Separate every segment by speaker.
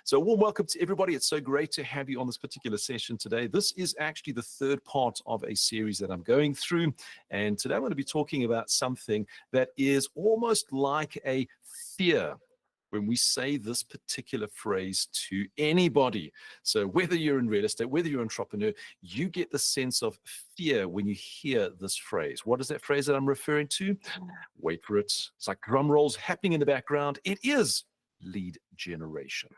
Speaker 1: So warm welcome to everybody. It's so great to have you on this particular session today. This is actually the third part of a series that I'm going through. And today I'm going to be talking about something that is almost like a fear when we say this particular phrase to anybody. So whether you're in real estate, whether you're an entrepreneur, you get the sense of fear when you hear this phrase. What is that phrase that I'm referring to? Wait for it. It's like drum rolls happening in the background. It is lead generation.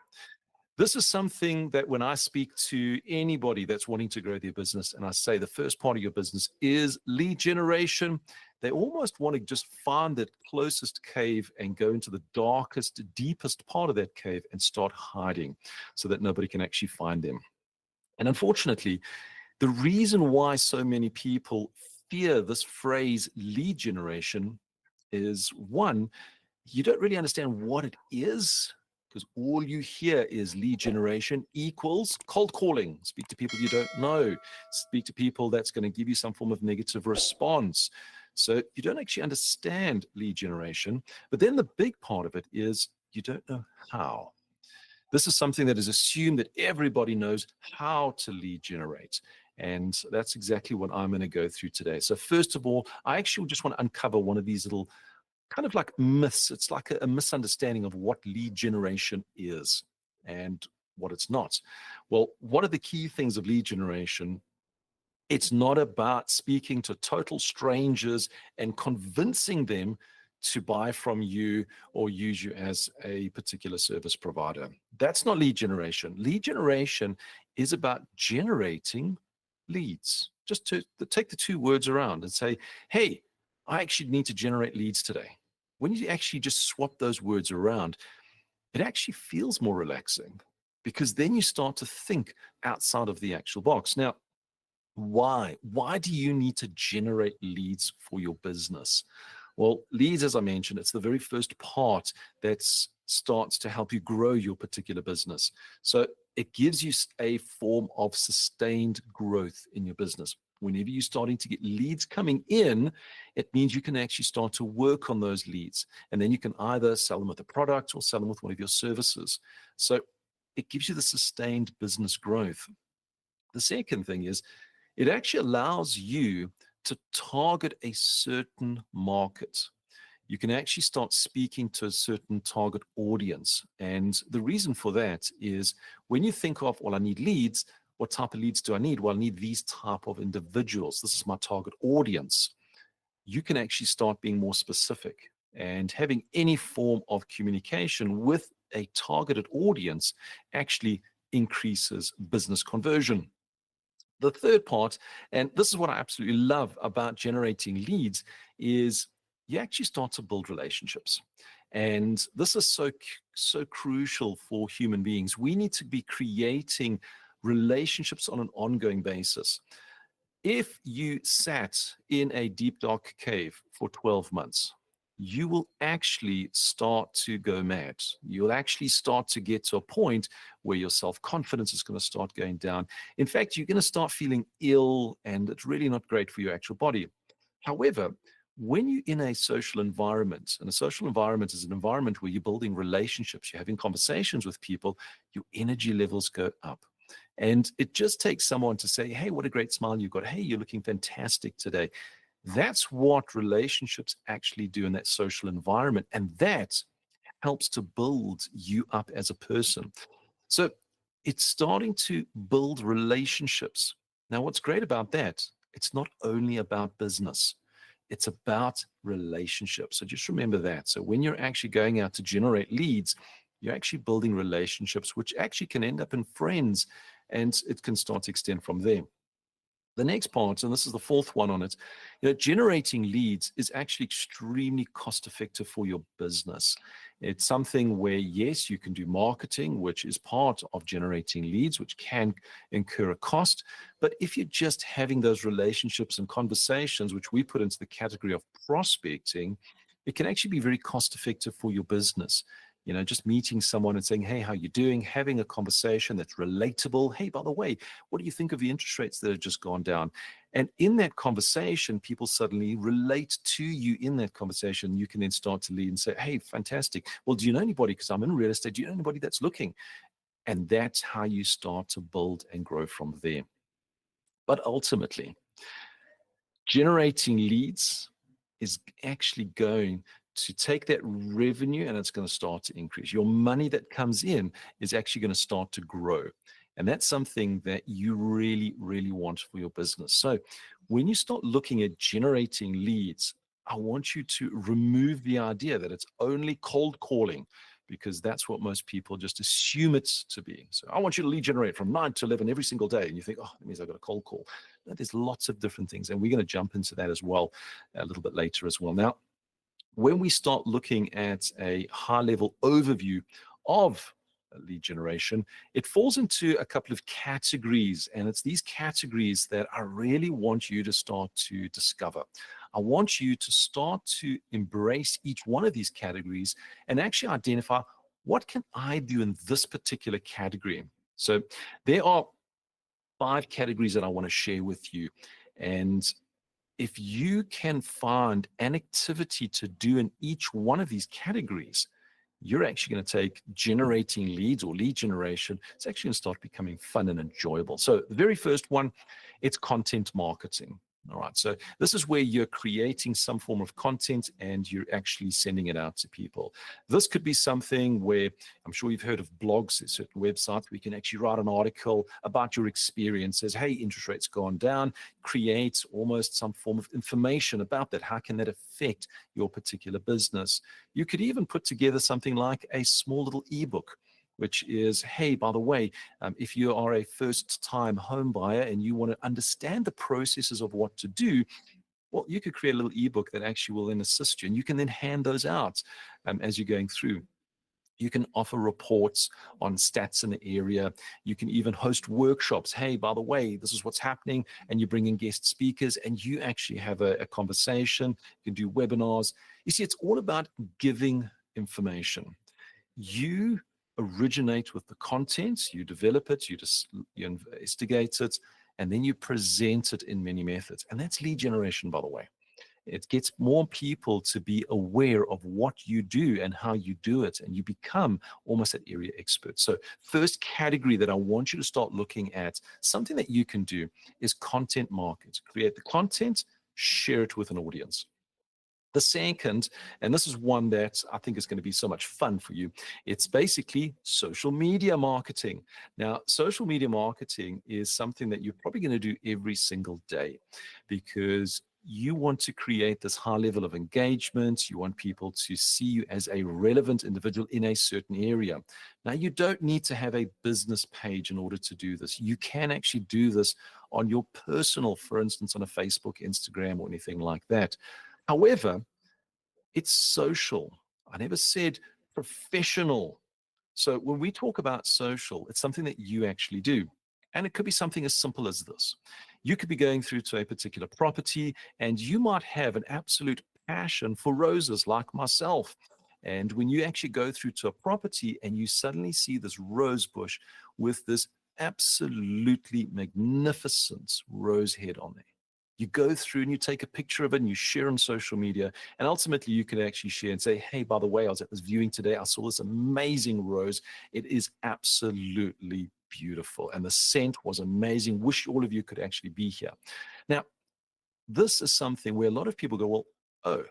Speaker 1: This is something that when I speak to anybody that's wanting to grow their business and I say the first part of your business is lead generation, they almost want to just find that closest cave and go into the darkest, deepest part of that cave and start hiding so that nobody can actually find them. And unfortunately, the reason why so many people fear this phrase lead generation is, one, you don't really understand what it is, because all you hear is lead generation equals cold calling. Speak to people you don't know. Speak to people that's going to give you some form of negative response. So you don't actually understand lead generation. But then the big part of it is you don't know how. This is something that is assumed that everybody knows how to lead generate. And that's exactly what I'm going to go through today. So first of all, I actually just want to uncover one of these little kind of like myths. It's like a misunderstanding of what lead generation is and what it's not. Well, what are the key things of lead generation? It's not about speaking to total strangers and convincing them to buy from you or use you as a particular service provider. That's not lead generation. Lead generation is about generating leads. Just to take the two words around and say, hey, I actually need to generate leads today. When you actually just swap those words around, it actually feels more relaxing because then you start to think outside of the actual box. Now, why? Why do you need to generate leads for your business? Well, leads, as I mentioned, it's the very first part that starts to help you grow your particular business. So it gives you a form of sustained growth in your business. Whenever you're starting to get leads coming in, it means you can actually start to work on those leads. And then you can either sell them with a product or sell them with one of your services. So it gives you the sustained business growth. The second thing is it actually allows you to target a certain market. You can actually start speaking to a certain target audience. And the reason for that is when you think of, well, I need leads, what type of leads do I need? Well, I need these type of individuals. This is my target audience. You can actually start being more specific and having any form of communication with a targeted audience actually increases business conversion. The third part, and this is what I absolutely love about generating leads, is you actually start to build relationships. And this is so crucial for human beings. We need to be creating relationships on an ongoing basis. If you sat in a deep, dark cave for 12 months, you will actually start to go mad. You'll actually start to get to a point where your self-confidence is going to start going down. In fact, you're going to start feeling ill, and it's really not great for your actual body. However, when you're in a social environment, and a social environment is an environment where you're building relationships, you're having conversations with people, your energy levels go up. And it just takes someone to say, hey, what a great smile you've got. Hey, you're looking fantastic today. That's what relationships actually do in that social environment. And that helps to build you up as a person. So it's starting to build relationships. Now, what's great about that, it's not only about business. It's about relationships. So just remember that. So when you're actually going out to generate leads, you're actually building relationships, which actually can end up in friends, and it can start to extend from there. The next part, and this is the fourth one on it, generating leads is actually extremely cost effective for your business. It's something where, yes, you can do marketing, which is part of generating leads, which can incur a cost. But if you're just having those relationships and conversations, which we put into the category of prospecting, it can actually be very cost effective for your business. Just meeting someone and saying, hey, how you doing? Having a conversation that's relatable. Hey, by the way, what do you think of the interest rates that have just gone down? And in that conversation, people suddenly relate to you in that conversation. You can then start to lead and say, hey, fantastic. Well, do you know anybody? Because I'm in real estate. Do you know anybody that's looking? And that's how you start to build and grow from there. But ultimately, generating leads is actually going to take that revenue and it's going to start to increase. Your money that comes in is actually going to start to grow. And that's something that you really, really want for your business. So when you start looking at generating leads, I want you to remove the idea that it's only cold calling, because that's what most people just assume it's to be. So I want you to lead generate from 9 to 11 every single day. And you think, oh, that means I've got a cold call. No, there's lots of different things. And we're going to jump into that as well a little bit later as well. Now, when we start looking at a high level overview of lead generation, it falls into a couple of categories. And it's these categories that I really want you to start to discover. I want you to start to embrace each one of these categories and actually identify, what can I do in this particular category? So there are 5 categories that I want to share with you. And if you can find an activity to do in each one of these categories, you're actually going to take generating leads or lead generation. It's actually going to start becoming fun and enjoyable. So the very first one, it's content marketing. All right. So this is where you're creating some form of content and you're actually sending it out to people. This could be something where, I'm sure you've heard of blogs, there's certain websites where you can actually write an article about your experiences. Hey, interest rates gone down, create almost some form of information about that. How can that affect your particular business? You could even put together something like a small little ebook, which is, hey, by the way, if you are a first-time home buyer and you want to understand the processes of what to do, well, you could create a little ebook that actually will then assist you, and you can then hand those out as you're going through. You can offer reports on stats in the area. You can even host workshops. Hey, by the way, this is what's happening, and you bring in guest speakers, and you actually have a conversation. You can do webinars. You see, it's all about giving information. You originate with the content, you develop it, you investigate it, and then you present it in many methods. And that's lead generation, by the way. It gets more people to be aware of what you do and how you do it, and you become almost an area expert. So first category that I want you to start looking at, something that you can do, is content market. Create the content, share it with an audience. The second, and this is one that I think is going to be so much fun for you, it's basically social media marketing. Now, social media marketing is something that you're probably going to do every single day, because you want to create this high level of engagement. You want people to see you as a relevant individual in a certain area. Now, you don't need to have a business page in order to do this. You can actually do this on your personal, for instance, on a Facebook, Instagram, or anything like that. However, it's social. I never said professional. So when we talk about social, it's something that you actually do. And it could be something as simple as this. You could be going through to a particular property and you might have an absolute passion for roses, like myself. And when you actually go through to a property and you suddenly see this rose bush with this absolutely magnificent rose head on there, you go through and you take a picture of it and you share on social media. And ultimately, you can actually share and say, hey, by the way, I was at this viewing today. I saw this amazing rose. It is absolutely beautiful. And the scent was amazing. Wish all of you could actually be here. Now, this is something where a lot of people go, well, oh,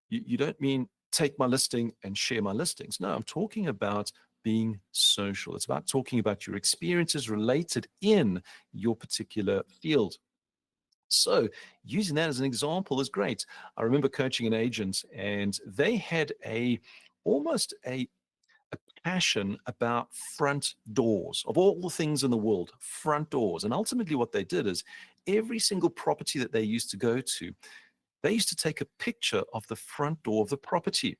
Speaker 1: you don't mean take my listing and share my listings. No, I'm talking about being social. It's about talking about your experiences related in your particular field. So using that as an example is great. I remember coaching an agent and they had almost a passion about front doors. Of all the things in the world, front doors. And ultimately what they did is every single property that they used to go to, they used to take a picture of the front door of the property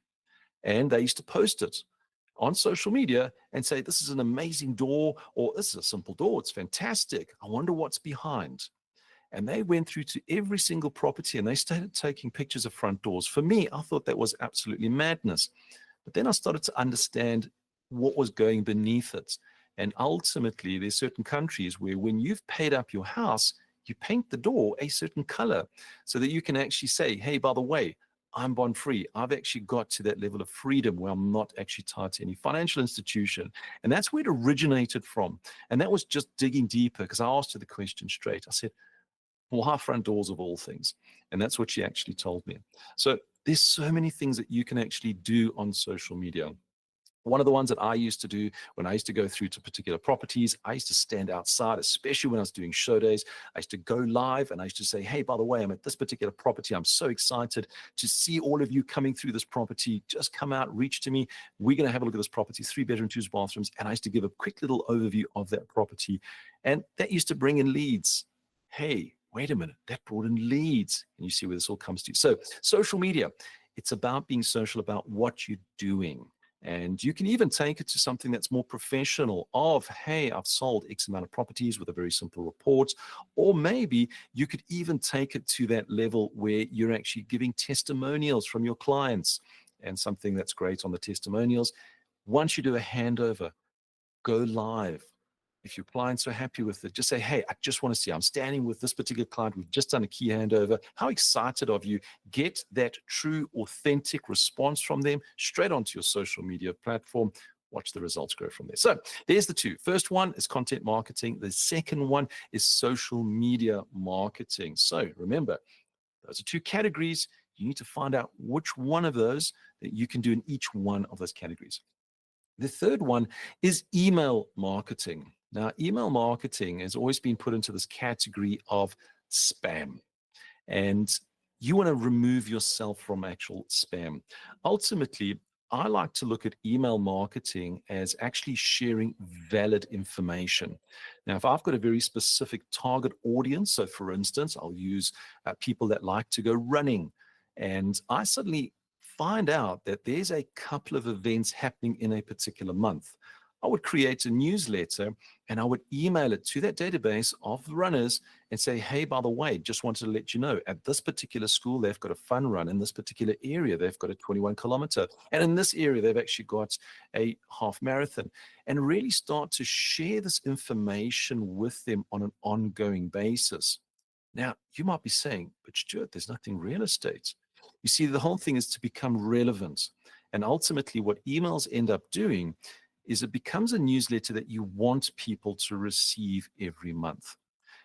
Speaker 1: and they used to post it on social media and say, this is an amazing door, or this is a simple door. It's fantastic. I wonder what's behind. And they went through to every single property and they started taking pictures of front doors. For me, I thought that was absolutely madness. But then I started to understand what was going beneath it. And ultimately, there's certain countries where when you've paid up your house, you paint the door a certain color so that you can actually say, hey, by the way, I'm bond free. I've actually got to that level of freedom where I'm not actually tied to any financial institution. And that's where it originated from. And that was just digging deeper because I asked her the question straight. I said, why front doors of all things? And that's what she actually told me. So there's so many things that you can actually do on social media. One of the ones that I used to do when I used to go through to particular properties, I used to stand outside, especially when I was doing show days. I used to go live and I used to say, hey, by the way, I'm at this particular property. I'm so excited to see all of you coming through this property. Just come out, reach to me. We're going to have a look at this property, 3-bedroom, 2 bathrooms. And I used to give a quick little overview of that property. And that used to bring in leads. Hey, wait a minute, that brought in leads. And you see where this all comes to. So social media, it's about being social about what you're doing. And you can even take it to something that's more professional of, hey, I've sold X amount of properties with a very simple report. Or maybe you could even take it to that level where you're actually giving testimonials from your clients. And something that's great on the testimonials, once you do a handover, go live. If your clients are happy with it, just say, hey, I just want to see, I'm standing with this particular client. We've just done a key handover. How excited are you? Get that true, authentic response from them straight onto your social media platform. Watch the results grow from there. So there's the two. First one is content marketing. The second one is social media marketing. So remember, those are two categories. You need to find out which one of those that you can do in each one of those categories. The third one is email marketing. Now, email marketing has always been put into this category of spam. And you want to remove yourself from actual spam. Ultimately, I like to look at email marketing as actually sharing valid information. Now, if I've got a very specific target audience, so for instance, I'll use people that like to go running, and I suddenly find out that there's a couple of events happening in a particular month, I would create a newsletter and I would email it to that database of the runners and say, hey, by the way, just wanted to let you know at this particular school, they've got a fun run. In this particular area, they've got a 21-kilometer. And in this area, they've actually got a half marathon. And really start to share this information with them on an ongoing basis. Now, you might be saying, but Stuart, there's nothing real estate. You see, the whole thing is to become relevant. And ultimately, what emails end up doing is it becomes a newsletter that you want people to receive every month.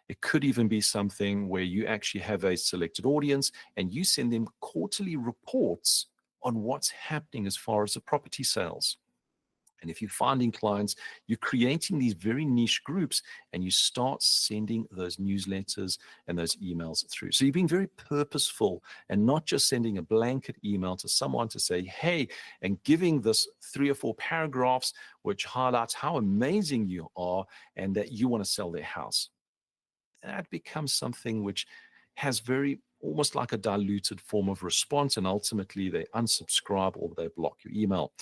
Speaker 1: It could even be something where you actually have a selected audience and you send them quarterly reports on what's happening as far as the property sales. And if you're finding clients, you're creating these very niche groups and you start sending those newsletters and those emails through. So you're being very purposeful and not just sending a blanket email to someone to say, hey, and giving this 3 or 4 paragraphs which highlights how amazing you are and that you want to sell their house. That becomes something which has very almost like a diluted form of response, and ultimately they unsubscribe or they block your email.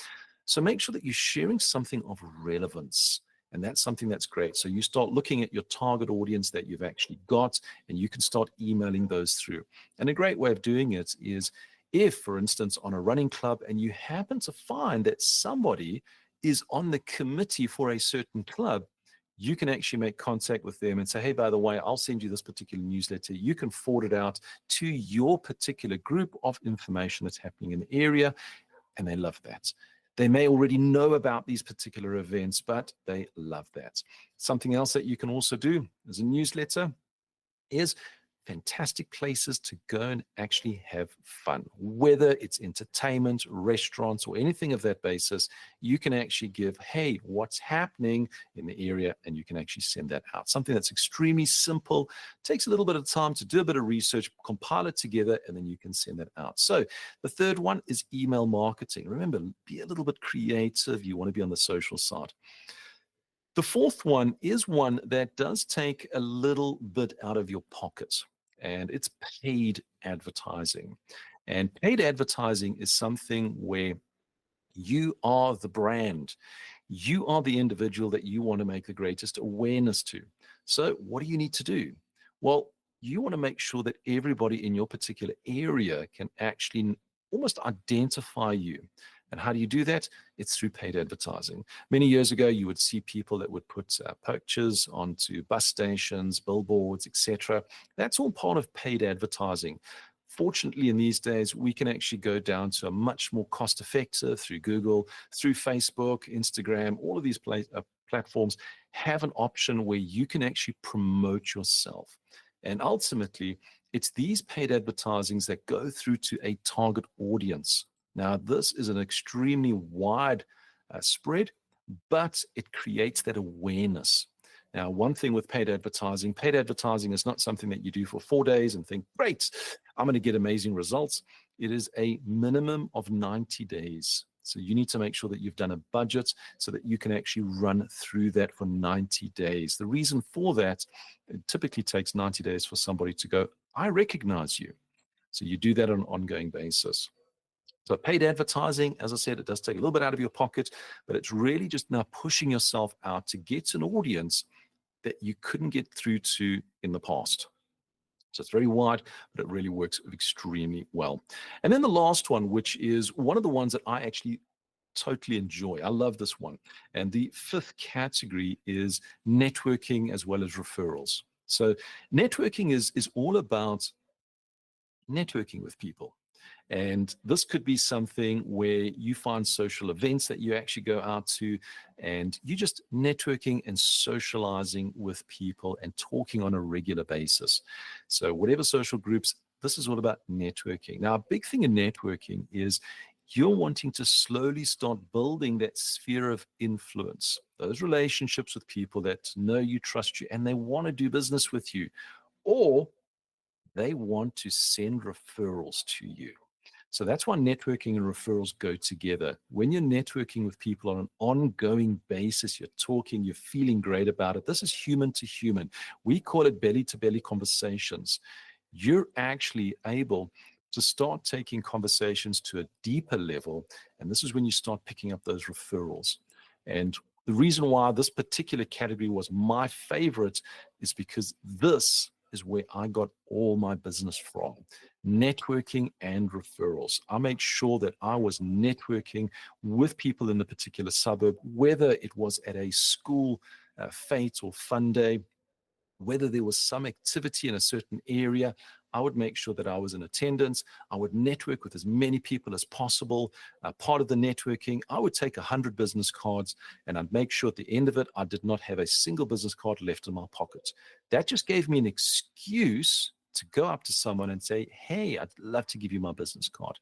Speaker 1: So make sure that you're sharing something of relevance. And that's something that's great. So you start looking at your target audience that you've actually got, and you can start emailing those through. And a great way of doing it is if, for instance, on a running club, and you happen to find that somebody is on the committee for a certain club, you can actually make contact with them and say, hey, by the way, I'll send you this particular newsletter. You can forward it out to your particular group of information that's happening in the area. And they love that. They may already know about these particular events, but they love that. Something else that you can also do as a newsletter is fantastic places to go and actually have fun. Whether it's entertainment, restaurants, or anything of that basis, you can actually give, hey, what's happening in the area, and you can actually send that out. Something that's extremely simple, takes a little bit of time to do a bit of research, compile it together, and then you can send that out. So the third one is email marketing. Remember, be a little bit creative. You want to be on the social side. The fourth one is one that does take a little bit out of your pocket, and it's paid advertising. And paid advertising is something where you are the brand. You are the individual that you want to make the greatest awareness to. So what do you need to do? Well, you want to make sure that everybody in your particular area can actually almost identify you. And how do you do that? It's through paid advertising. Many years ago, you would see people that would put pictures onto bus stations, billboards, etc. That's all part of paid advertising. Fortunately, in these days, we can actually go down to a much more cost effective through Google, through Facebook, Instagram. All of these platforms have an option where you can actually promote yourself. And ultimately, it's these paid advertisings that go through to a target audience. Now, this is an extremely wide spread, but it creates that awareness. Now, one thing with paid advertising is not something that you do for 4 days and think, great, I'm going to get amazing results. It is a minimum of 90 days. So you need to make sure that you've done a budget so that you can actually run through that for 90 days. The reason for that, it typically takes 90 days for somebody to go, I recognize you. So you do that on an ongoing basis. So paid advertising, as I said, it does take a little bit out of your pocket, but it's really just now pushing yourself out to get an audience that you couldn't get through to in the past. So it's very wide, but it really works extremely well. And then the last one, which is one of the ones that I actually totally enjoy. I love this one. And the fifth category is networking as well as referrals. So networking is all about networking with people. And this could be something where you find social events that you actually go out to and you just networking and socializing with people and talking on a regular basis. So whatever social groups, this is all about networking. Now, a big thing in networking is you're wanting to slowly start building that sphere of influence, those relationships with people that know you, trust you, and they want to do business with you, or they want to send referrals to you. So that's why networking and referrals go together. When you're networking with people on an ongoing basis, you're talking, you're feeling great about it. This is human to human. We call it belly to belly conversations. You're actually able to start taking conversations to a deeper level. And this is when you start picking up those referrals. And the reason why this particular category was my favorite is because this is where I got all my business from. Networking and referrals. I made sure that I was networking with people in the particular suburb, whether it was at a school fete or fun day, whether there was some activity in a certain area. I would make sure that I was in attendance. I would network with as many people as possible. Part of the networking, I would take 100 business cards and I'd make sure at the end of it, I did not have a single business card left in my pocket. That just gave me an excuse to go up to someone and say, hey, I'd love to give you my business card.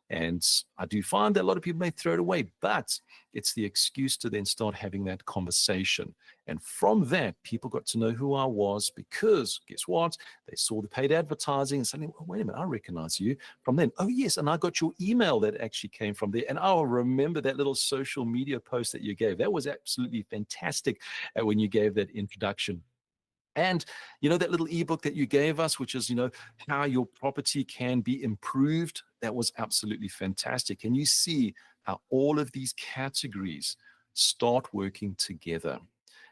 Speaker 1: And I do find that a lot of people may throw it away, but it's the excuse to then start having that conversation. And from that, people got to know who I was because guess what? They saw the paid advertising and suddenly, oh, wait a minute, I recognize you from then. Oh, yes. And I got your email that actually came from there. And I'll remember that little social media post that you gave. That was absolutely fantastic when you gave that introduction. And, that little ebook that you gave us, which is, how your property can be improved, that was absolutely fantastic. And you see how all of these categories start working together.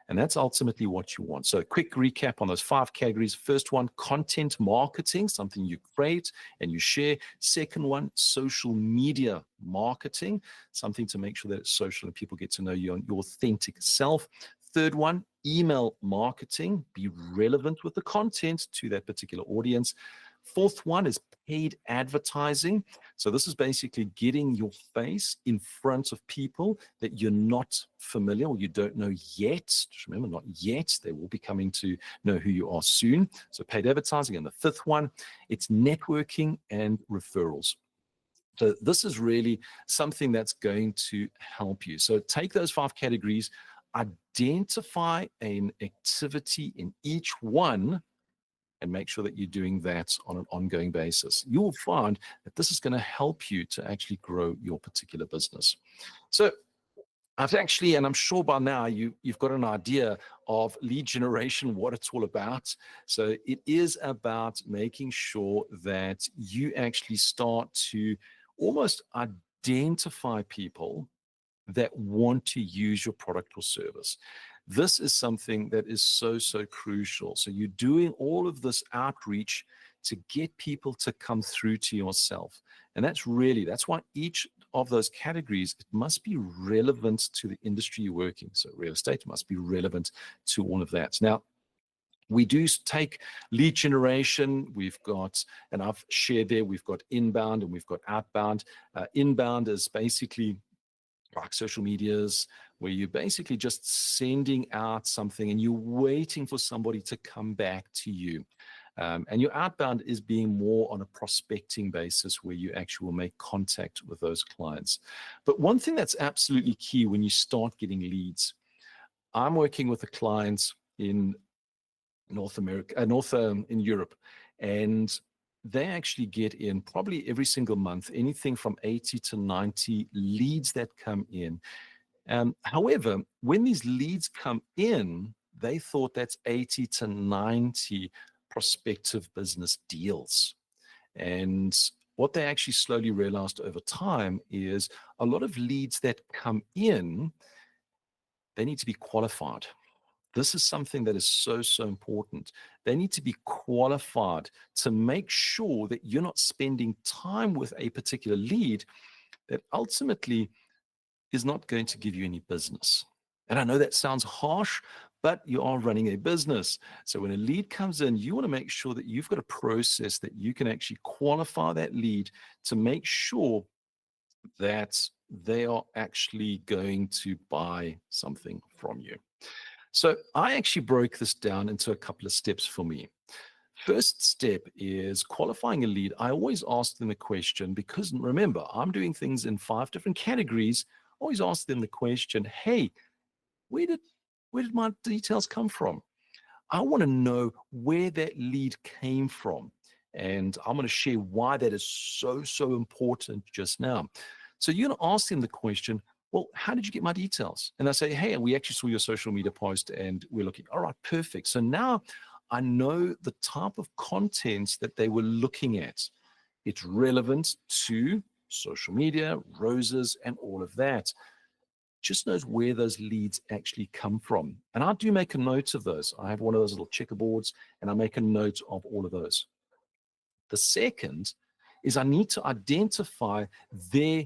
Speaker 1: And that's ultimately what you want. So a quick recap on those 5 categories. First one, content marketing, something you create and you share. Second one, social media marketing, something to make sure that it's social and people get to know you on your authentic self. Third one, email marketing, be relevant with the content to that particular audience. Fourth one is paid advertising. So this is basically getting your face in front of people that you're not familiar or you don't know yet. Just remember, not yet. They will be coming to know who you are soon. So paid advertising. And the fifth one, it's networking and referrals. So this is really something that's going to help you. So take those 5 categories, identify an activity in each one, and make sure that you're doing that on an ongoing basis. You'll find that this is going to help you to actually grow your particular business. So I've actually, and I'm sure by now you've got an idea of lead generation, what it's all about. So it is about making sure that you actually start to almost identify people that want to use your product or service. This is something that is so crucial. So you're doing all of this outreach to get people to come through to yourself. And that's why each of those categories, it must be relevant to the industry you're working. So real estate must be relevant to all of that. Now, We do take lead generation. We've got, and I've shared there, we've got inbound and we've got outbound. Inbound is basically like social medias, where you're basically just sending out something and you're waiting for somebody to come back to you. And your outbound is being more on a prospecting basis, where you actually will make contact with those clients. But one thing that's absolutely key when you start getting leads, I'm working with a client in North America, in Europe, and they actually get in probably every single month anything from 80 to 90 leads that come in. However, when these leads come in, they thought that's 80 to 90 prospective business deals. And what they actually slowly realized over time is a lot of leads that come in, they need to be qualified. This is something that is so, so important. They need to be qualified to make sure that you're not spending time with a particular lead that ultimately is not going to give you any business. And I know that sounds harsh, but you are running a business. So when a lead comes in, you want to make sure that you've got a process that you can actually qualify that lead to make sure that they are actually going to buy something from you. So I actually broke this down into a couple of steps for me. First step is qualifying a lead. I always ask them a question, because remember, I'm doing things in 5 different categories. Always ask them the question, hey, where did my details come from? I want to know where that lead came from. And I'm going to share why that is so, so important just now. So you're going to ask them the question, well, how did you get my details? And I say, hey, we actually saw your social media post and we're looking. All right, perfect. So now I know the type of content that they were looking at. It's relevant to social media, roses, and all of that. Just knows where those leads actually come from. And I do make a note of those. I have one of those little checkerboards and I make a note of all of those. The second is I need to identify their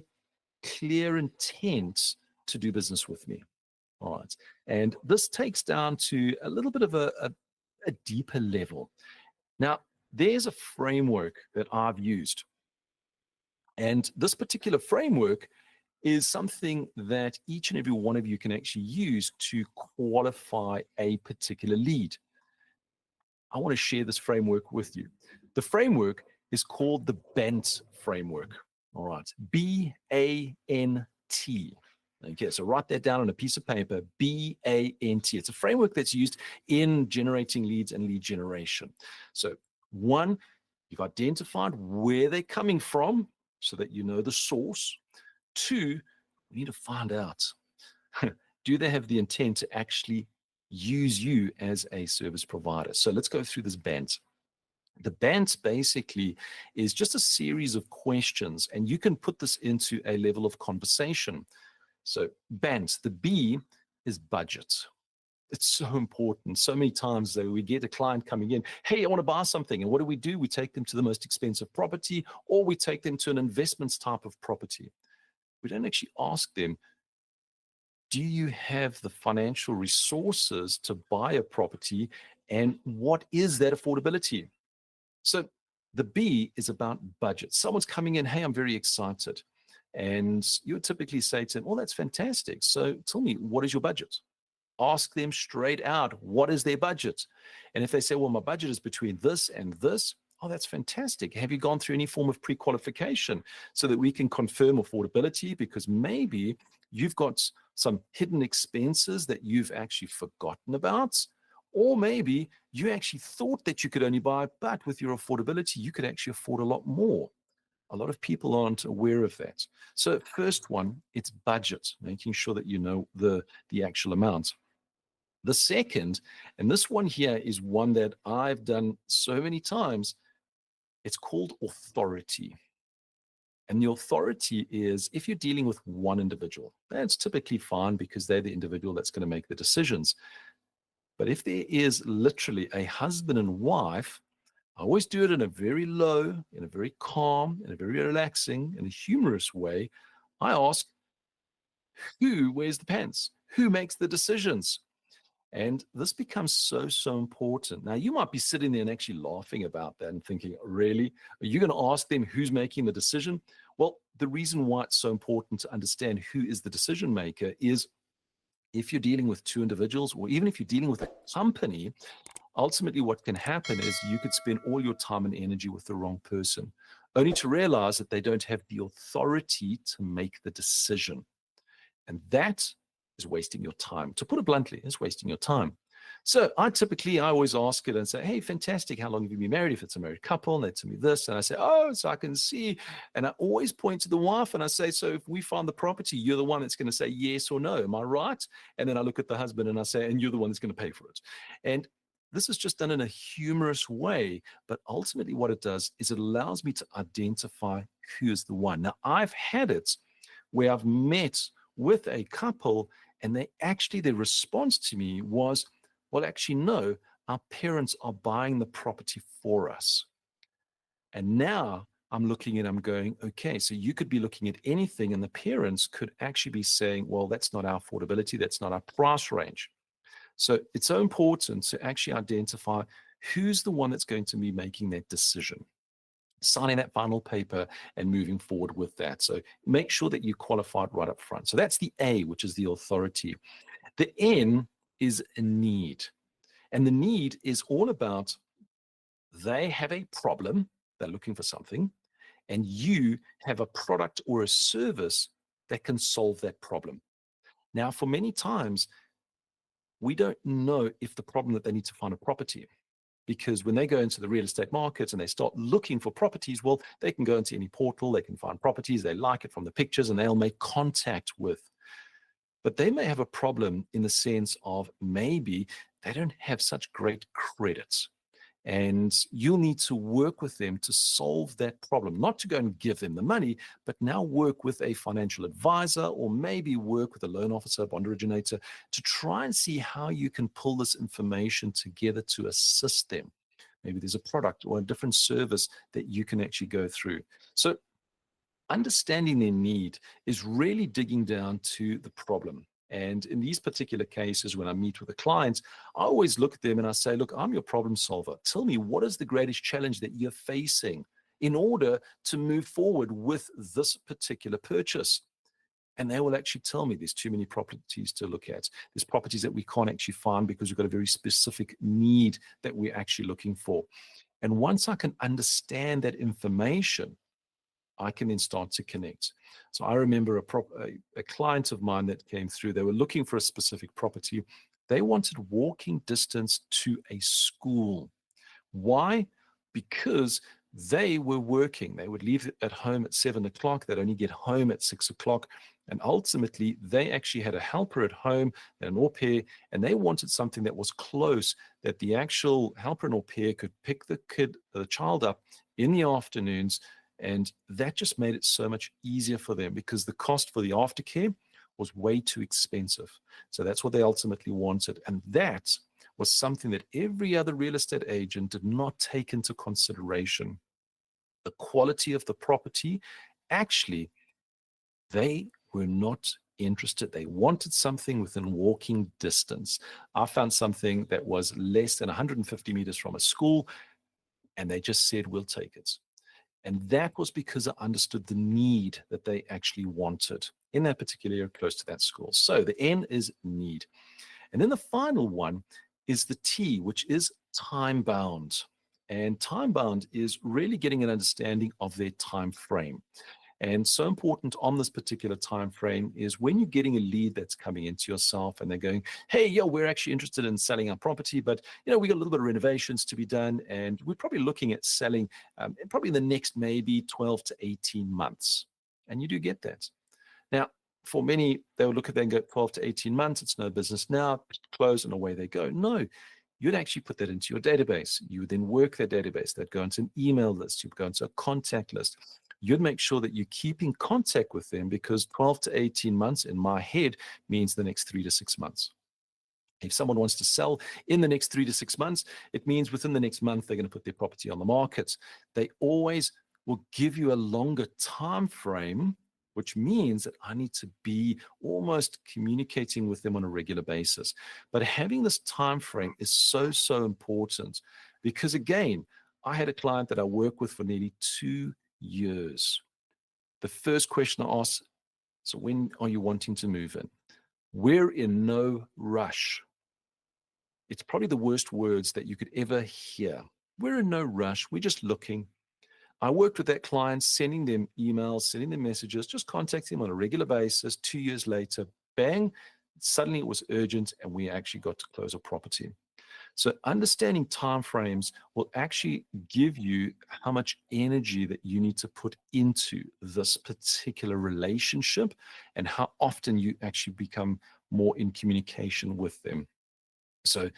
Speaker 1: clear intent to do business with me. All right. And this takes down to a little bit of a deeper level. Now, there's a framework that I've used. And this particular framework is something that each and every one of you can actually use to qualify a particular lead. I want to share this framework with you. The framework is called the BANT framework. All right, B-A-N-T. Okay, so write that down on a piece of paper, B-A-N-T. It's a framework that's used in generating leads and lead generation. So 1, you've identified where they're coming from so that you know the source. 2, we need to find out, do they have the intent to actually use you as a service provider? So let's go through this BANT. The BANT basically is just a series of questions, and you can put this into a level of conversation. So BANT, the B is budget. It's so important. So many times though, we get a client coming in, hey, I want to buy something. And what do? We take them to the most expensive property, or we take them to an investments type of property. We don't actually ask them, do you have the financial resources to buy a property? And what is that affordability? So the B is about budget. Someone's coming in, hey, I'm very excited. And you would typically say to them, oh, that's fantastic. So tell me, what is your budget? Ask them straight out, what is their budget? And if they say, well, my budget is between this and this, oh, that's fantastic. Have you gone through any form of pre-qualification so that we can confirm affordability? Because maybe you've got some hidden expenses that you've actually forgotten about. Or maybe you actually thought that you could only buy, but with your affordability, you could actually afford a lot more. A lot of people aren't aware of that. So first one, it's budget, making sure that you know the actual amount. The second, and this one here is one that I've done so many times, it's called authority. And the authority is, if you're dealing with one individual, that's typically fine because they're the individual that's going to make the decisions. But if there is literally a husband and wife, I always do it in a very low, in a very calm, in a very relaxing, in a humorous way. I ask, who wears the pants? Who makes the decisions? And this becomes so important. Now, you might be sitting there and actually laughing about that and thinking, really? Are you going to ask them who's making the decision? Well, the reason why it's so important to understand who is the decision maker is if you're dealing with two individuals, or even if you're dealing with a company, ultimately what can happen is you could spend all your time and energy with the wrong person, only to realize that they don't have the authority to make the decision. And that is wasting your time. To put it bluntly, it's wasting your time. So I always ask it and say, hey, fantastic. How long have you been married? If it's a married couple, and they tell me this. And I say, oh, so I can see. And I always point to the wife and I say, so if we find the property, you're the one that's going to say yes or no. Am I right? And then I look at the husband and I say, and you're the one that's going to pay for it. And this is just done in a humorous way. But ultimately what it does is it allows me to identify who is the one. Now, I've had it where I've met with a couple and their response to me was, well, actually, no, our parents are buying the property for us. And now I'm looking and I'm going, okay, so you could be looking at anything and the parents could actually be saying, well, that's not our affordability, that's not our price range. So it's so important to actually identify who's the one that's going to be making that decision, signing that final paper and moving forward with that. So make sure that you qualified right up front. So that's the A, which is the authority. The N is a need. And the need is all about they have a problem, they're looking for something, and you have a product or a service that can solve that problem. Now, for many times, we don't know if the problem that they need to find a property, because when they go into the real estate markets and they start looking for properties, well, they can go into any portal, they can find properties, they like it from the pictures, and they'll make contact with. But they may have a problem in the sense of maybe they don't have such great credits. And you'll need to work with them to solve that problem, not to go and give them the money, but now work with a financial advisor or maybe work with a loan officer, bond originator to try and see how you can pull this information together to assist them. Maybe there's a product or a different service that you can actually go through. So understanding their need is really digging down to the problem. And in these particular cases, when I meet with a client, I always look at them and I say, look, I'm your problem solver. Tell me, what is the greatest challenge that you're facing in order to move forward with this particular purchase? And they will actually tell me there's too many properties to look at. There's properties that we can't actually find because we've got a very specific need that we're actually looking for. And once I can understand that information, I can then start to connect. So I remember a client of mine that came through. They were looking for a specific property. They wanted walking distance to a school. Why? Because they were working. They would leave at home at 7 o'clock. They'd only get home at 6 o'clock. And ultimately, they actually had a helper at home, an au pair, and they wanted something that was close, that the actual helper and au pair could pick the child up in the afternoons. And that just made it so much easier for them because the cost for the aftercare was way too expensive. So that's what they ultimately wanted. And that was something that every other real estate agent did not take into consideration. The quality of the property, actually, they were not interested. They wanted something within walking distance. I found something that was less than 150 meters from a school, and they just said, we'll take it. And that was because I understood the need that they actually wanted in that particular area close to that school. So the N is need. And then the final one is the T, which is time bound. And time bound is really getting an understanding of their time frame. And so important on this particular time frame is when you're getting a lead that's coming into yourself and they're going, hey, yo, we're actually interested in selling our property, but we got a little bit of renovations to be done, and we're probably looking at selling probably in the next maybe 12 to 18 months. And you do get that. Now, for many, they will look at that and go 12 to 18 months, it's no business now, close and away they go. No, you'd actually put that into your database. You would then work that database. That'd go into an email list. You'd go into a contact list. You'd make sure that you keep in contact with them, because 12 to 18 months in my head means the next 3 to 6 months. If someone wants to sell in the next 3 to 6 months, it means within the next month, they're going to put their property on the market. They always will give you a longer time frame which means that I need to be almost communicating with them on a regular basis. But having this time frame is so, so important because, again, I had a client that I worked with for nearly 2 years. The first question I asked, so when are you wanting to move in? We're in no rush. It's probably the worst words that you could ever hear. We're in no rush. We're just looking. I worked with that client, sending them emails, sending them messages, just contacting them on a regular basis. 2 years later, bang, suddenly it was urgent and we actually got to close a property. So understanding timeframes will actually give you how much energy that you need to put into this particular relationship and how often you actually become more in communication with them. So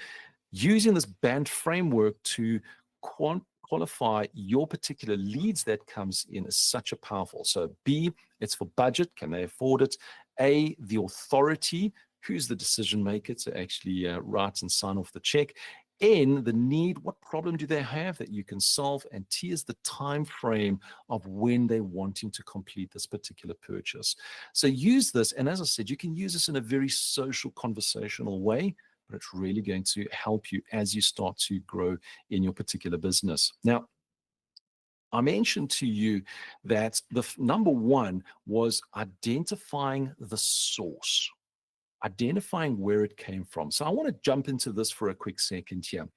Speaker 1: using this band framework to qualify your particular leads that comes in is such a powerful. So B, it's for budget. Can they afford it? A, the authority. Who's the decision maker to actually write and sign off the check? N, the need. What problem do they have that you can solve? And T is the time frame of when they're wanting to complete this particular purchase. So use this. And as I said, you can use this in a very social, conversational way, but it's really going to help you as you start to grow in your particular business. Now, I mentioned to you that the number one was identifying the source, identifying where it came from. So I want to jump into this for a quick second here.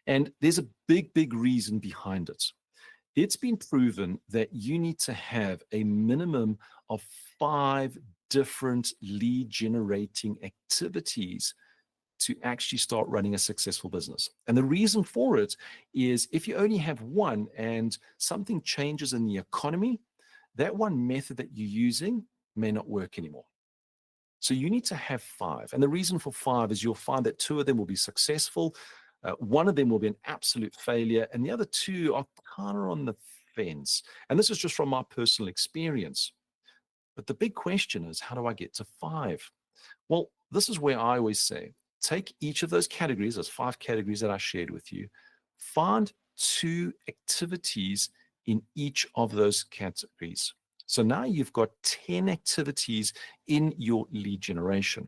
Speaker 1: And there's a big, big reason behind it. It's been proven that you need to have a minimum of 5 different lead generating activities to actually start running a successful business. And the reason for it is if you only have one and something changes in the economy, that one method that you're using may not work anymore. So you need to have 5. And the reason for 5 is you'll find that 2 of them will be successful. One of them will be an absolute failure. And the other 2 are kind of on the fence. And this is just from my personal experience. But the big question is, how do I get to 5? Well, this is where I always say, take each of those categories, those 5 categories that I shared with you, find 2 activities in each of those categories. So now you've got 10 activities in your lead generation.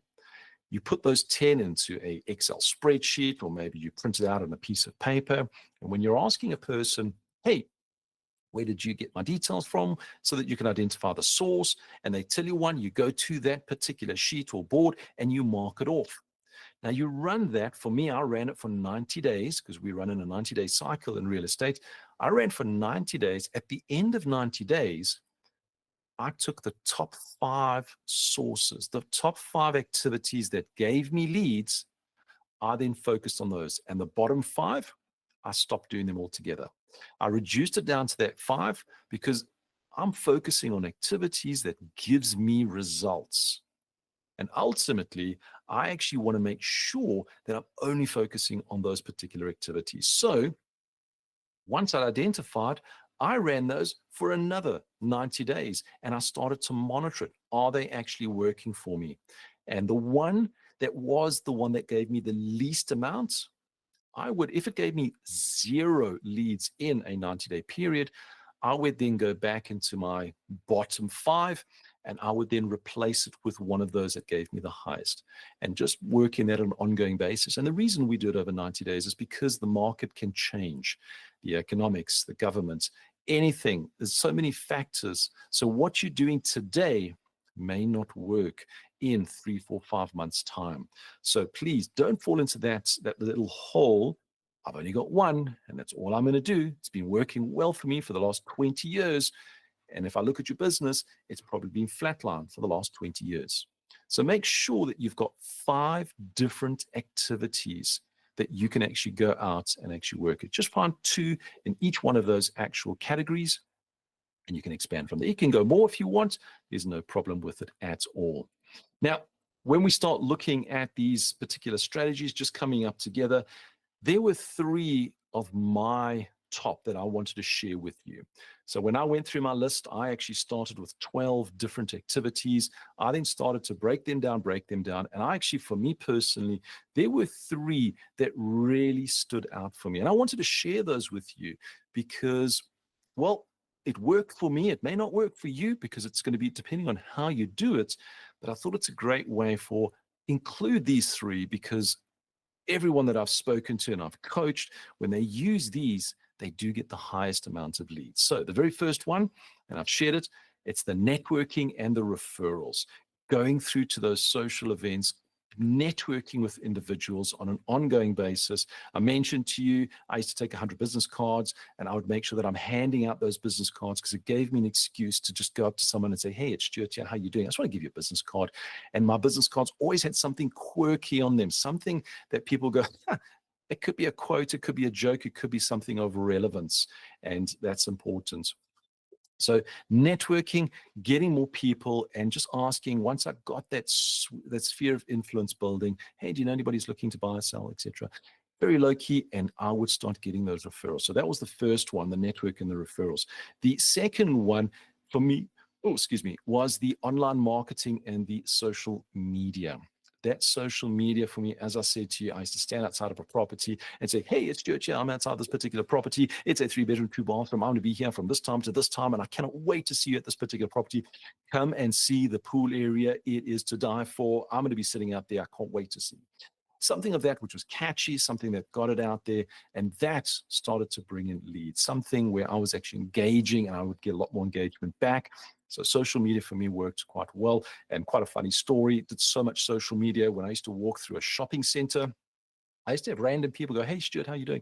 Speaker 1: You put those 10 into an Excel spreadsheet, or maybe you print it out on a piece of paper. And when you're asking a person, hey, where did you get my details from? So that you can identify the source, and they tell you one, you go to that particular sheet or board and you mark it off. Now you run that. For me, I ran it for 90 days because we run in a 90-day cycle in real estate. I ran for 90 days. At the end of 90 days, I took the top 5 sources, the top 5 activities that gave me leads. I then focused on those. And the bottom 5, I stopped doing them altogether. I reduced it down to that 5 because I'm focusing on activities that gives me results. And ultimately, I actually want to make sure that I'm only focusing on those particular activities. So once I identified, I ran those for another 90 days and I started to monitor it. Are they actually working for me? And the one that was the one that gave me the least amount, I would, if it gave me 0 leads in a 90-day period, I would then go back into my bottom 5 and I would then replace it with one of those that gave me the highest and just working that on an ongoing basis. And the reason we do it over 90 days is because the market can change, the economics, the government, anything. There's so many factors. So what you're doing today may not work in 3, 4, 5 months' time. So please don't fall into that little hole. I've only got one, and that's all I'm going to do. It's been working well for me for the last 20 years. And if I look at your business, it's probably been flatlined for the last 20 years. So make sure that you've got 5 different activities that you can actually go out and actually work it. Just find 2 in each one of those actual categories, and you can expand from there. You can go more if you want. There's no problem with it at all. Now, when we start looking at these particular strategies just coming up together, there were 3 of my top that I wanted to share with you. So when I went through my list, I actually started with 12 different activities. I then started to break them down. And I actually, for me personally, there were 3 that really stood out for me. And I wanted to share those with you because, well, it worked for me. It may not work for you because it's going to be depending on how you do it. But I thought it's a great way for include these three, because everyone that I've spoken to and I've coached, when they use these, they do get the highest amount of leads. So the very first one, and I've shared it, it's the networking and the referrals. Going through to those social events, networking with individuals on an ongoing basis. I mentioned to you, I used to take 100 business cards and I would make sure that I'm handing out those business cards because it gave me an excuse to just go up to someone and say, hey, it's Stuart here, how you doing? I just want to give you a business card. And my business cards always had something quirky on them, something that people go, huh, it could be a quote, it could be a joke, it could be something of relevance. And that's important. So networking, getting more people, and just asking, once I got that sphere of influence building, hey, do you know anybody who's looking to buy, sell, etc. Very low key, and I would start getting those referrals. So that was the first one, the network and the referrals. The second one for me, was the online marketing and the social media. That social media for me, as I said to you, I used to stand outside of a property and say, hey, it's Stuart here. I'm outside this particular property. It's a 3-bedroom, 2-bathroom. I'm going to be here from this time to this time, and I cannot wait to see you at this particular property. Come and see the pool area. It is to die for. I'm going to be sitting out there. I can't wait to see. Something of that which was catchy, something that got it out there, and that started to bring in leads, something where I was actually engaging and I would get a lot more engagement back. So social media for me worked quite well. And quite a funny story, did so much social media when I used to walk through a shopping center. I used to have random people go, hey, Stuart, how are you doing?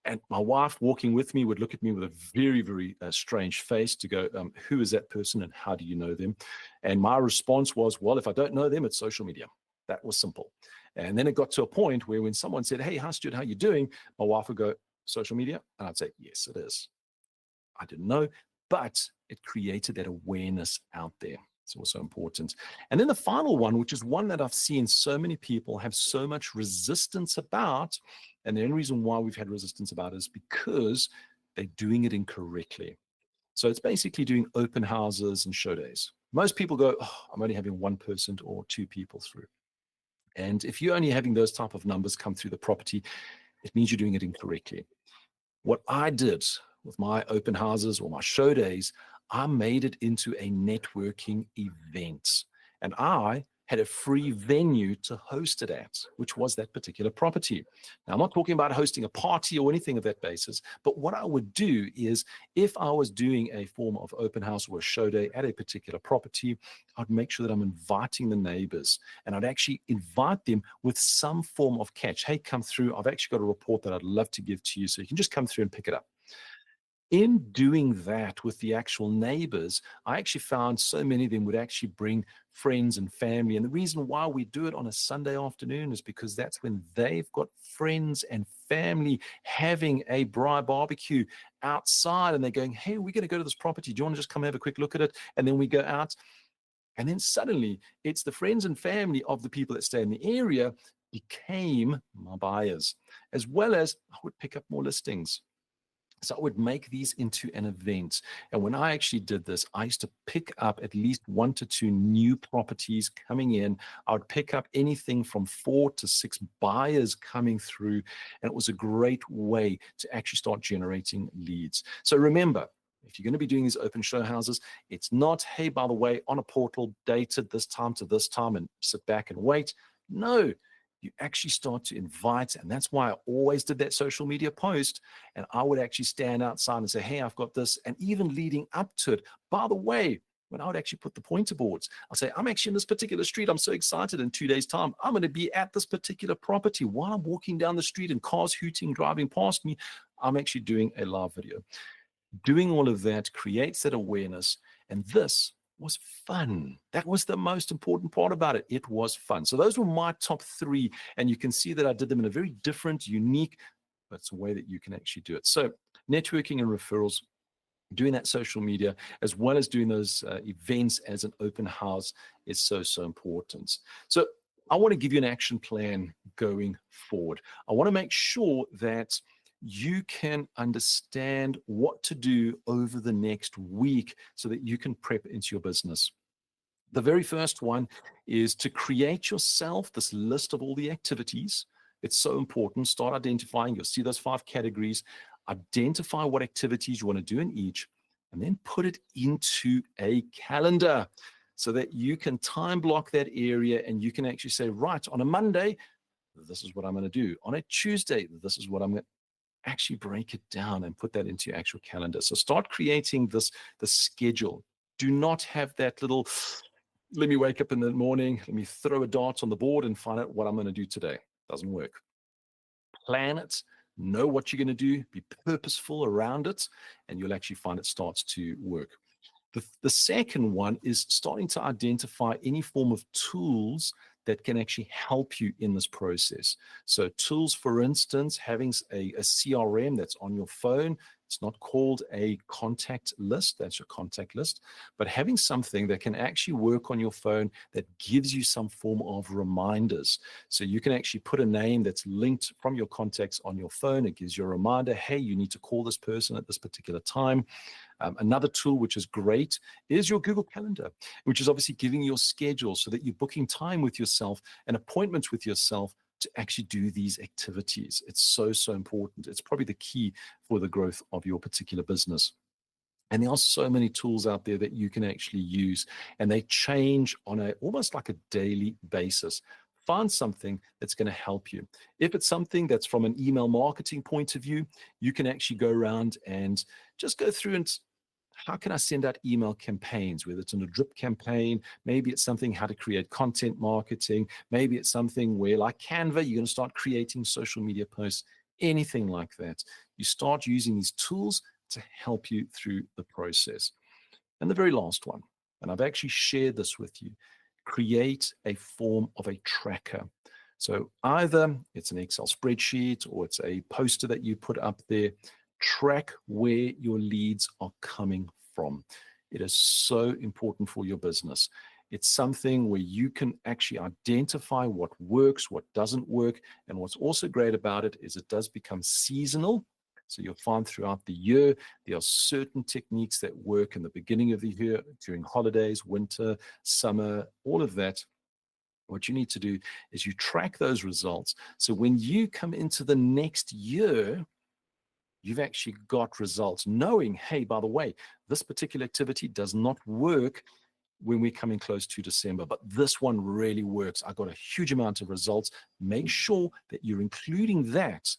Speaker 1: And my wife walking with me would look at me with a very, very strange face to go, who is that person and how do you know them? And my response was, well, if I don't know them, it's social media. That was simple. And then it got to a point where when someone said, hey, hi, Stuart, how you doing? My wife would go, social media? And I'd say, yes, it is. I didn't know, but it created that awareness out there. It's also important. And then the final one, which is one that I've seen so many people have so much resistance about, and the only reason why we've had resistance about it is because they're doing it incorrectly. So it's basically doing open houses and show days. Most people go, oh, I'm only having one person or two people through. And if you're only having those type of numbers come through the property, it means you're doing it incorrectly. What I did with my open houses or my show days, I made it into a networking event. And I had a free venue to host it at, which was that particular property. Now, I'm not talking about hosting a party or anything of that basis, but what I would do is if I was doing a form of open house or a show day at a particular property, I'd make sure that I'm inviting the neighbors, and I'd actually invite them with some form of catch. Hey, come through. I've actually got a report that I'd love to give to you, so you can just come through and pick it up. In doing that with the actual neighbors, I actually found so many of them would actually bring friends and family. And the reason why we do it on a Sunday afternoon is because that's when they've got friends and family having a barbecue outside, and they're going, hey, we're going to go to this property. Do you want to just come have a quick look at it? And then we go out. And then suddenly it's the friends and family of the people that stay in the area became my buyers, as well as I would pick up more listings. So I would make these into an event. And when I actually did this, I used to pick up at least 1 to 2 new properties coming in. I would pick up anything from 4 to 6 buyers coming through. And it was a great way to actually start generating leads. So remember, if you're going to be doing these open show houses, it's not, hey, by the way, on a portal, dated this time to this time and sit back and wait. No. You actually start to invite, and that's why I always did that social media post, and I would actually stand outside and say, hey, I've got this, and even leading up to it, by the way, when I would actually put the pointer boards, I'll say, I'm actually in this particular street, I'm so excited, in 2 days' time, I'm going to be at this particular property. While I'm walking down the street and cars hooting, driving past me, I'm actually doing a live video. Doing all of that creates that awareness, and this was fun. That was the most important part about it. It was fun. So those were my top 3, and you can see that I did them in a very different, unique, but it's a way that you can actually do it. So networking and referrals, doing that social media, as well as doing those events as an open house is so, so important. So I want to give you an action plan going forward. I want to make sure that you can understand what to do over the next week so that you can prep into your business. The very first one is to create yourself this list of all the activities. It's so important. Start identifying. You'll see those 5 categories. Identify what activities you want to do in each. and then put it into a calendar so that you can time block that area and you can actually say, right, on a Monday, this is what I'm going to do. On a Tuesday, this is what I'm going to actually break it down and put that into your actual calendar. So start creating the schedule. Do not have that little, let me wake up in the morning, let me throw a dart on the board and find out what I'm going to do today. Doesn't work. Plan it, know what you're going to do, be purposeful around it, and you'll actually find it starts to work. The second one is starting to identify any form of tools that can actually help you in this process. So tools, for instance, having a CRM that's on your phone. It's not called a contact list, that's your contact list, but having something that can actually work on your phone that gives you some form of reminders. So you can actually put a name that's linked from your contacts on your phone. It gives you a reminder, hey, you need to call this person at this particular time. Another tool which is great is your Google Calendar, which is obviously giving you your schedule so that you're booking time with yourself and appointments with yourself to actually do these activities. It's so, so important. It's probably the key for the growth of your particular business. And there are so many tools out there that you can actually use, and they change on almost like a daily basis. Find something that's going to help you. If it's something that's from an email marketing point of view, you can actually go around and just go through and how can I send out email campaigns, whether it's in a drip campaign, maybe it's something how to create content marketing, maybe it's something where like Canva, you're going to start creating social media posts, anything like that. You start using these tools to help you through the process. And the very last one, and I've actually shared this with you, create a form of a tracker. So either it's an Excel spreadsheet or it's a poster that you put up there. Track where your leads are coming from. It is so important for your business. It's something where you can actually identify what works, what doesn't work. And what's also great about it is it does become seasonal. So you'll find throughout the year, there are certain techniques that work in the beginning of the year, during holidays, winter, summer, all of that. What you need to do is you track those results. So when you come into the next year, you've actually got results, knowing, hey, by the way, this particular activity does not work when we're coming close to December, but this one really works. I got a huge amount of results. Make sure that you're including that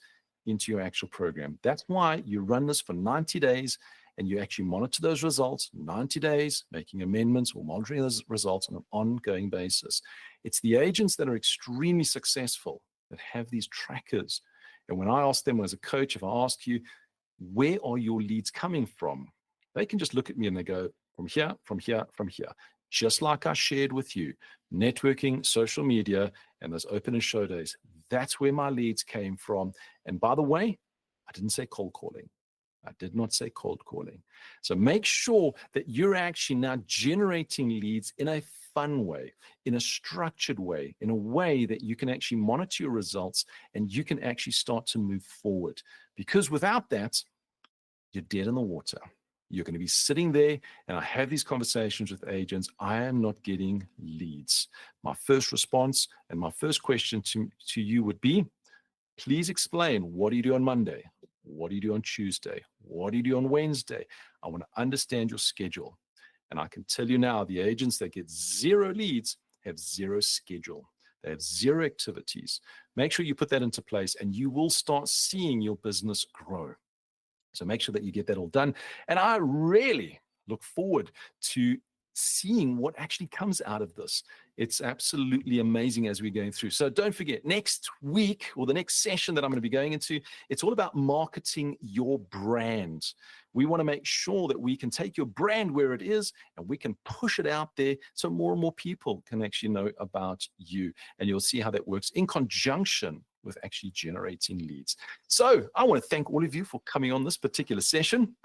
Speaker 1: into your actual program. That's why you run this for 90 days and you actually monitor those results 90 days, making amendments or monitoring those results on an ongoing basis. It's the agents that are extremely successful that have these trackers. And when I ask them as a coach, if I ask you, where are your leads coming from? They can just look at me and they go, from here, from here, from here. Just like I shared with you, networking, social media, and those open and show days. That's where my leads came from. And by the way, I didn't say cold calling. I did not say cold calling. So make sure that you're actually now generating leads in a fun way, in a structured way, in a way that you can actually monitor your results and you can actually start to move forward. Because without that, you're dead in the water. You're going to be sitting there, and I have these conversations with agents. I am not getting leads. My first response and my first question to you would be, please explain, what do you do on Monday? What do you do on Tuesday? What do you do on Wednesday? I want to understand your schedule. And I can tell you now, the agents that get 0 leads have 0 schedule. They have 0 activities. Make sure you put that into place and you will start seeing your business grow. So make sure that you get that all done. And I really look forward to seeing what actually comes out of this. It's absolutely amazing as we're going through. So don't forget, next week or the next session that I'm going to be going into, it's all about marketing your brand. We want to make sure that we can take your brand where it is and we can push it out there so more and more people can actually know about you. And you'll see how that works in conjunction with actually generating leads. So I want to thank all of you for coming on this particular session.